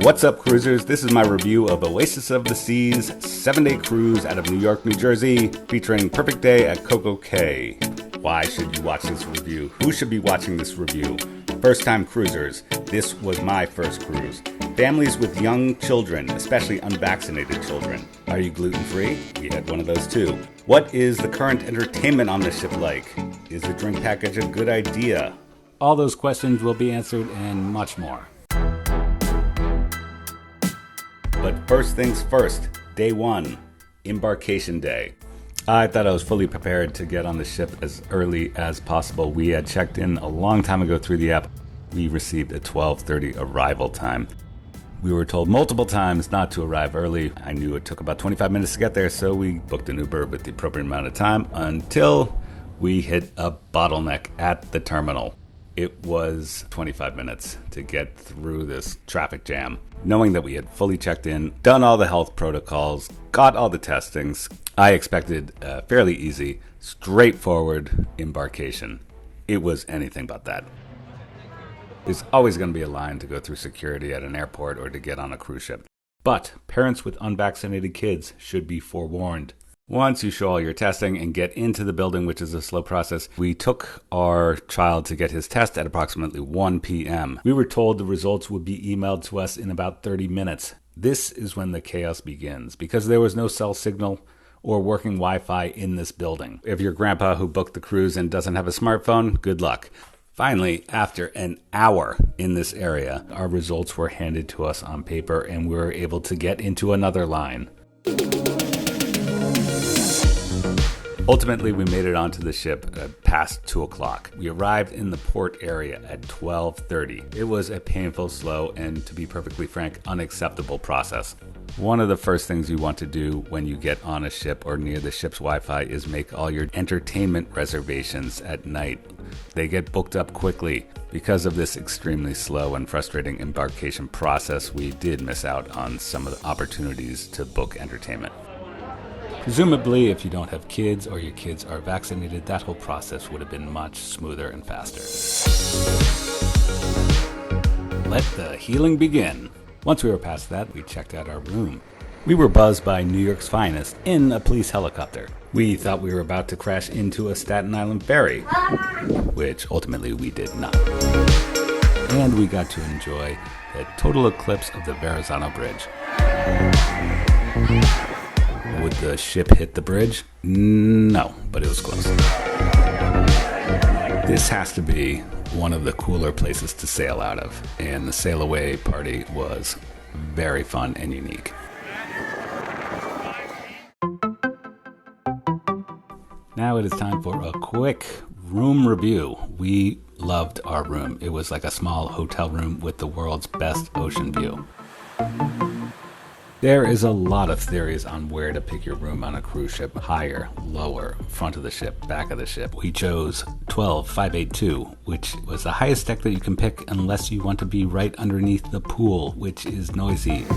What's up, cruisers? This is my review of Oasis of the Seas 7-day cruise out of New York, New Jersey, featuring Perfect Day at Coco Cay. Why should you watch this review? Who should be watching this review? First-time cruisers. This was my first cruise. Families with young children, especially unvaccinated children. Are you gluten-free? We had one of those too. What is the current entertainment on the ship like? Is the drink package a good idea? All those questions will be answered and much more. But first things first, day one, embarkation day. I thought I was fully prepared to get on the ship as early as possible. We had checked in a long time ago through the app. We received a 12:30 arrival time. We were told multiple times not to arrive early. I knew it took about 25 minutes to get there, so we booked an Uber with the appropriate amount of time until we hit a bottleneck at the terminal. It was 25 minutes to get through this traffic jam. Knowing that we had fully checked in, done all the health protocols, got all the testings, I expected a fairly easy, straightforward embarkation. It was anything but that. There's always going to be a line to go through security at an airport or to get on a cruise ship. But parents with unvaccinated kids should be forewarned. Once you show all your testing and get into the building, which is a slow process, we took our child to get his test at approximately 1 p.m. We were told the results would be emailed to us in about 30 minutes. This is when the chaos begins, because there was no cell signal or working Wi-Fi in this building. If you're grandpa who booked the cruise and doesn't have a smartphone, good luck. Finally, after an hour in this area, our results were handed to us on paper and we were able to get into another line. Ultimately, we made it onto the ship past 2 o'clock. We arrived in the port area at 12:30. It was a painful, slow, and to be perfectly frank, unacceptable process. One of the first things you want to do when you get on a ship or near the ship's Wi-Fi is make all your entertainment reservations at night. They get booked up quickly. Because of this extremely slow and frustrating embarkation process, we did miss out on some of the opportunities to book entertainment. Presumably, if you don't have kids or your kids are vaccinated, that whole process would have been much smoother and faster. Let the healing begin. Once we were past that, we checked out our room. We were buzzed by New York's finest in a police helicopter. We thought we were about to crash into a Staten Island ferry, which ultimately we did not. And we got to enjoy a total eclipse of the Verrazano Bridge. Would the ship hit the bridge? No, but it was close. This has to be one of the cooler places to sail out of, and the sail away party was very fun and unique. Now it is time for a quick room review. We loved our room. It was like a small hotel room with the world's best ocean view. There is a lot of theories on where to pick your room on a cruise ship. Higher, lower, front of the ship, back of the ship. We chose 12582, which was the highest deck that you can pick unless you want to be right underneath the pool, which is noisy.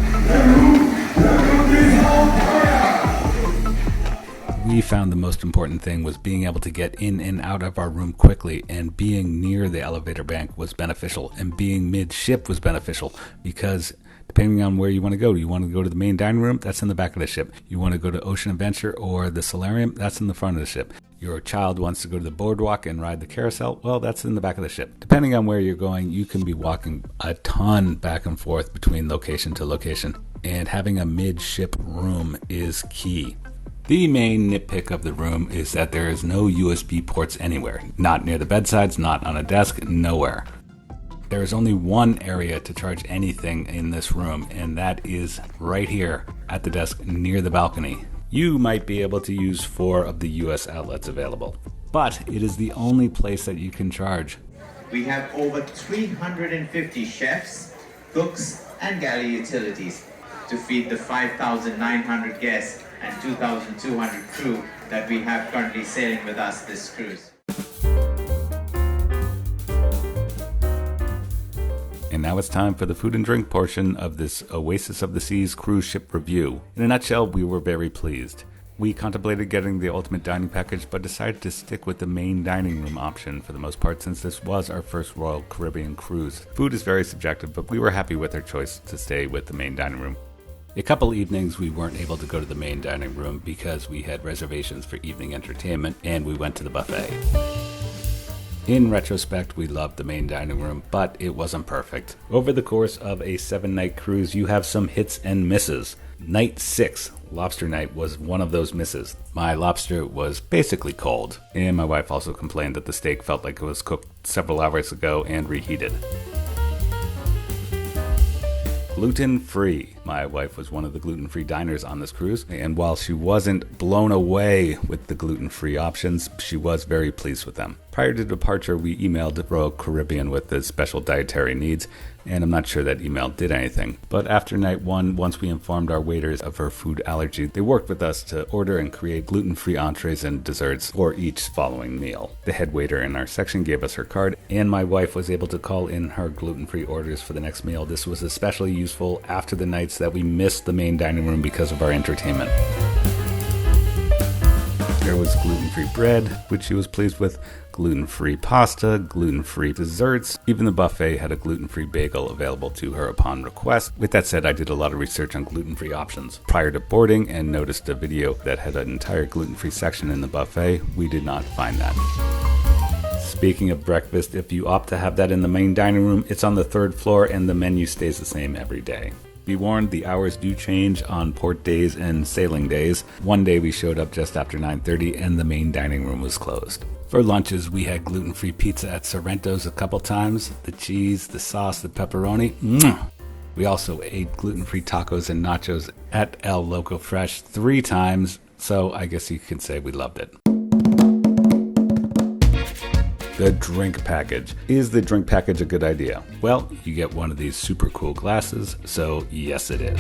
We found the most important thing was being able to get in and out of our room quickly, and being near the elevator bank was beneficial, and being mid-ship was beneficial because depending on where you want to go. Do you want to go to the main dining room? That's in the back of the ship. You want to go to Ocean Adventure or the Solarium? That's in the front of the ship. Your child wants to go to the boardwalk and ride the carousel? Well, that's in the back of the ship. Depending on where you're going, you can be walking a ton back and forth between location to location, and having a mid-ship room is key. The main nitpick of the room is that there is no USB ports anywhere. Not near the bedsides, not on a desk, nowhere. There is only one area to charge anything in this room, and that is right here at the desk near the balcony. You might be able to use 4 of the US outlets available, but it is the only place that you can charge. We have over 350 chefs, cooks, and galley utilities to feed the 5,900 guests and 2,200 crew that we have currently sailing with us this cruise. And now it's time for the food and drink portion of this Oasis of the Seas cruise ship review. In a nutshell, we were very pleased. We contemplated getting the ultimate dining package, but decided to stick with the main dining room option for the most part, since this was our first Royal Caribbean cruise. Food is very subjective, but we were happy with our choice to stay with the main dining room. A couple evenings we weren't able to go to the main dining room because we had reservations for evening entertainment, and we went to the buffet. In retrospect, we loved the main dining room, but it wasn't perfect. Over the course of a 7-night cruise, you have some hits and misses. Night 6, lobster night, was one of those misses. My lobster was basically cold, and my wife also complained that the steak felt like it was cooked several hours ago and reheated. Gluten-Free. My wife was one of the gluten-free diners on this cruise, and while she wasn't blown away with the gluten-free options, she was very pleased with them. Prior to departure, we emailed Royal Caribbean with the special dietary needs, and I'm not sure that email did anything. But after night 1, once we informed our waiters of her food allergy, they worked with us to order and create gluten-free entrees and desserts for each following meal. The head waiter in our section gave us her card, and my wife was able to call in her gluten-free orders for the next meal. This was especially useful after the nights that we missed the main dining room because of our entertainment. There was gluten-free bread, which she was pleased with, gluten-free pasta, gluten-free desserts. Even the buffet had a gluten-free bagel available to her upon request. With that said, I did a lot of research on gluten-free options prior to boarding and noticed a video that had an entire gluten-free section in the buffet. We did not find that. Speaking of breakfast, if you opt to have that in the main dining room, it's on the 3rd floor and the menu stays the same every day. Be warned, the hours do change on port days and sailing days. One day we showed up just after 9:30 and the main dining room was closed. For lunches, we had gluten-free pizza at Sorrento's a couple times. The cheese, the sauce, the pepperoni. We also ate gluten-free tacos and nachos at El Loco Fresh 3 times, so I guess you can say we loved it. The drink package. Is the drink package a good idea? Well, you get one of these super cool glasses, so yes it is.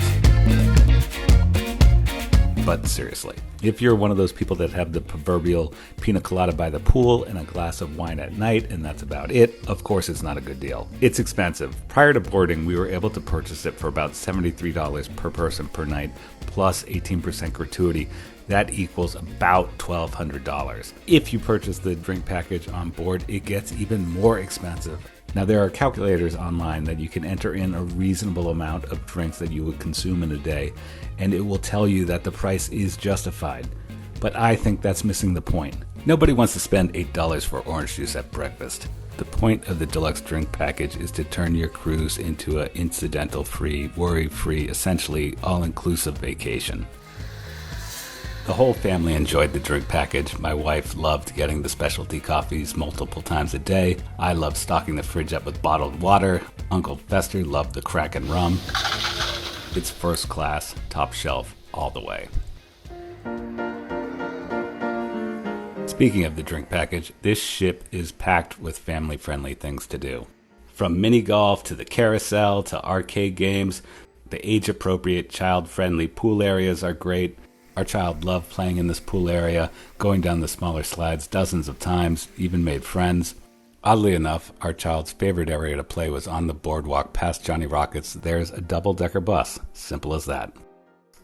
But seriously, if you're one of those people that have the proverbial pina colada by the pool and a glass of wine at night and that's about it, of course it's not a good deal. It's expensive. Prior to boarding, we were able to purchase it for about $73 per person per night, plus 18% gratuity. That equals about $1,200. If you purchase the drink package on board, it gets even more expensive. Now, there are calculators online that you can enter in a reasonable amount of drinks that you would consume in a day, and it will tell you that the price is justified. But I think that's missing the point. Nobody wants to spend $8 for orange juice at breakfast. The point of the Deluxe Drink Package is to turn your cruise into an incidental-free, worry-free, essentially all-inclusive vacation. The whole family enjoyed the drink package. My wife loved getting the specialty coffees multiple times a day. I loved stocking the fridge up with bottled water. Uncle Fester loved the Kraken rum. It's first class, top shelf, all the way. Speaking of the drink package, this ship is packed with family-friendly things to do. From mini golf to the carousel to arcade games, the age-appropriate, child-friendly pool areas are great. Our child loved playing in this pool area, going down the smaller slides dozens of times, even made friends. Oddly enough, our child's favorite area to play was on the boardwalk past Johnny Rockets. There's a double-decker bus. Simple as that.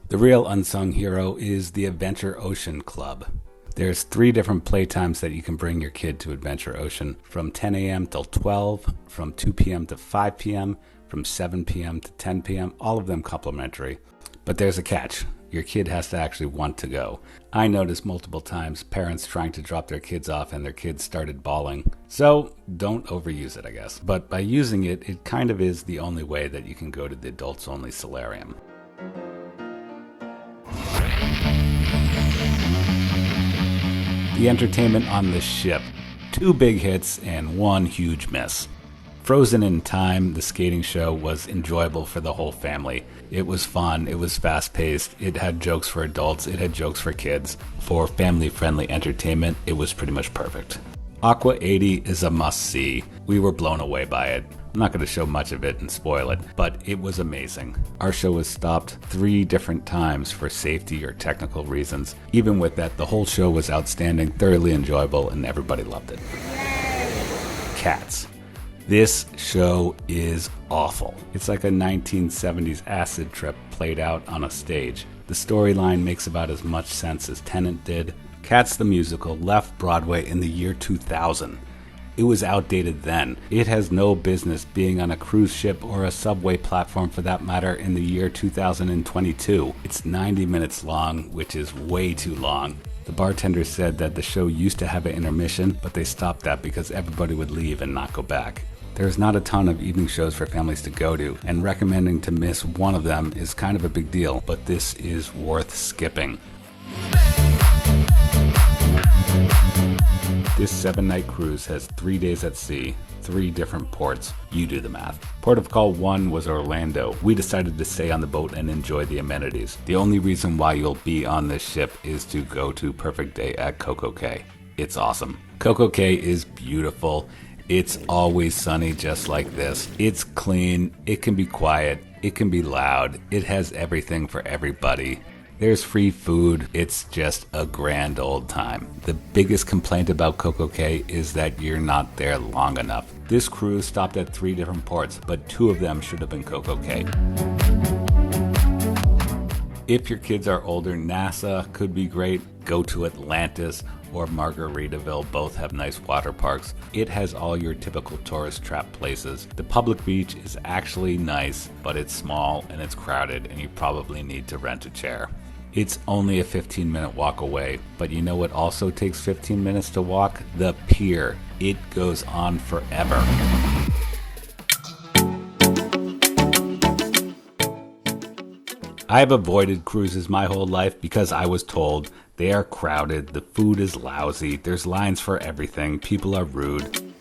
The real unsung hero is the Adventure Ocean Club. There's 3 different playtimes that you can bring your kid to Adventure Ocean, from 10 a.m. till 12, from 2 p.m. to 5 p.m., from 7 p.m. to 10 p.m., all of them complimentary. But there's a catch. Your kid has to actually want to go. I noticed multiple times parents trying to drop their kids off and their kids started bawling. So don't overuse it, I guess. But by using it, it kind of is the only way that you can go to the adults-only solarium. The entertainment on this ship. 2 big hits and 1 huge miss. Frozen in Time, the skating show, was enjoyable for the whole family. It was fun, it was fast-paced, it had jokes for adults, it had jokes for kids. For family-friendly entertainment, it was pretty much perfect. Aqua 80 is a must-see. We were blown away by it. I'm not going to show much of it and spoil it, but it was amazing. Our show was stopped 3 different times for safety or technical reasons. Even with that, the whole show was outstanding, thoroughly enjoyable, and everybody loved it. Cats. This show is awful. It's like a 1970s acid trip played out on a stage. The storyline makes about as much sense as Tenet did. Cats the Musical left Broadway in the year 2000. It was outdated then. It has no business being on a cruise ship or a subway platform for that matter in the year 2022. It's 90 minutes long, which is way too long. The bartender said that the show used to have an intermission, but they stopped that because everybody would leave and not go back. There's not a ton of evening shows for families to go to, and recommending to miss one of them is kind of a big deal, but this is worth skipping. This 7-night cruise has 3 days at sea, 3 different ports. You do the math. Port of call 1 was Orlando. We decided to stay on the boat and enjoy the amenities. The only reason why you'll be on this ship is to go to Perfect Day at Coco Cay. It's awesome. Coco Cay is beautiful. It's always sunny just like this. It's clean. It can be quiet. It can be loud. It has everything for everybody. There's free food. It's just a grand old time. The biggest complaint about Coco Cay is that you're not there long enough. This cruise stopped at 3 different ports, but 2 of them should have been Coco Cay. If your kids are older, NASA could be great. Go to Atlantis or Margaritaville. Both have nice water parks. It has all your typical tourist trap places. The public beach is actually nice, but it's small and it's crowded and you probably need to rent a chair. It's only a 15-minute walk away, but you know what also takes 15 minutes to walk? The pier. It goes on forever. I've avoided cruises my whole life because I was told they are crowded, the food is lousy, there's lines for everything, people are rude.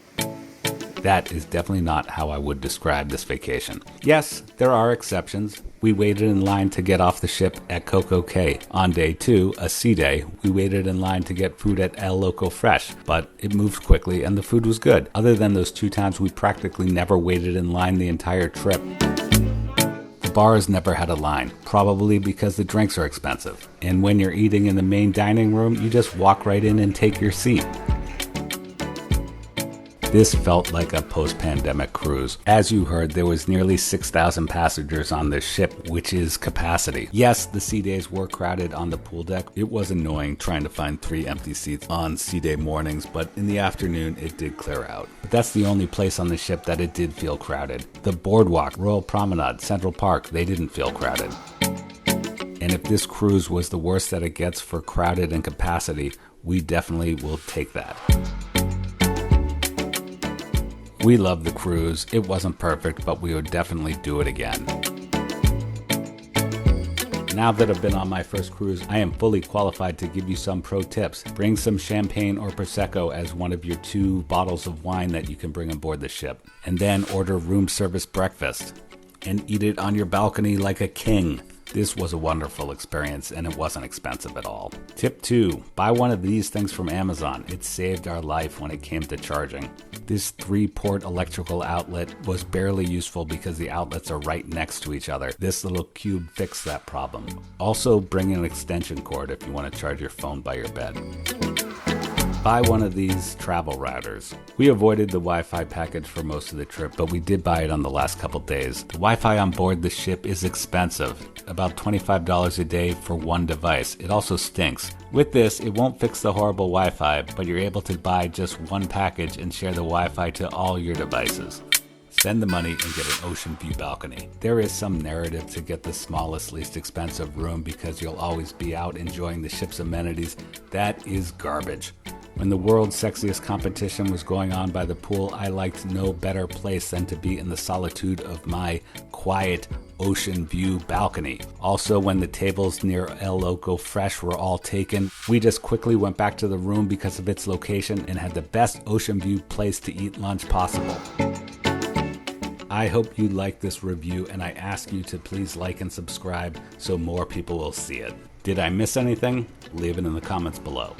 That is definitely not how I would describe this vacation. Yes, there are exceptions. We waited in line to get off the ship at Coco Cay. On day 2, a sea day, we waited in line to get food at El Loco Fresh, but it moved quickly and the food was good. Other than those 2 times, we practically never waited in line the entire trip. The bars never had a line, probably because the drinks are expensive. And when you're eating in the main dining room, you just walk right in and take your seat. This felt like a post-pandemic cruise. As you heard, there was nearly 6,000 passengers on this ship, which is capacity. Yes, the sea days were crowded on the pool deck. It was annoying trying to find 3 empty seats on sea day mornings, but in the afternoon it did clear out. But that's the only place on the ship that it did feel crowded. The boardwalk, Royal Promenade, Central Park, they didn't feel crowded. And if this cruise was the worst that it gets for crowded and capacity, we definitely will take that. We loved the cruise. It wasn't perfect, but we would definitely do it again. Now that I've been on my first cruise, I am fully qualified to give you some pro tips. Bring some champagne or Prosecco as one of your 2 bottles of wine that you can bring aboard the ship. And then order room service breakfast and eat it on your balcony like a king. This was a wonderful experience and it wasn't expensive at all. Tip 2, buy one of these things from Amazon. It saved our life when it came to charging. This 3-port electrical outlet was barely useful because the outlets are right next to each other. This little cube fixed that problem. Also bring an extension cord if you want to charge your phone by your bed. Buy one of these travel routers. We avoided the Wi-Fi package for most of the trip, but we did buy it on the last couple days. The Wi-Fi on board the ship is expensive, about $25 a day for one device. It also stinks. With this, it won't fix the horrible Wi-Fi, but you're able to buy just one package and share the Wi-Fi to all your devices. Spend the money and get an ocean view balcony. There is some narrative to get the smallest, least expensive room because you'll always be out enjoying the ship's amenities. That is garbage. When the world's sexiest competition was going on by the pool, I liked no better place than to be in the solitude of my quiet ocean view balcony. Also, when the tables near El Loco Fresh were all taken, we just quickly went back to the room because of its location and had the best ocean view place to eat lunch possible. I hope you like this review and I ask you to please like and subscribe so more people will see it. Did I miss anything? Leave it in the comments below.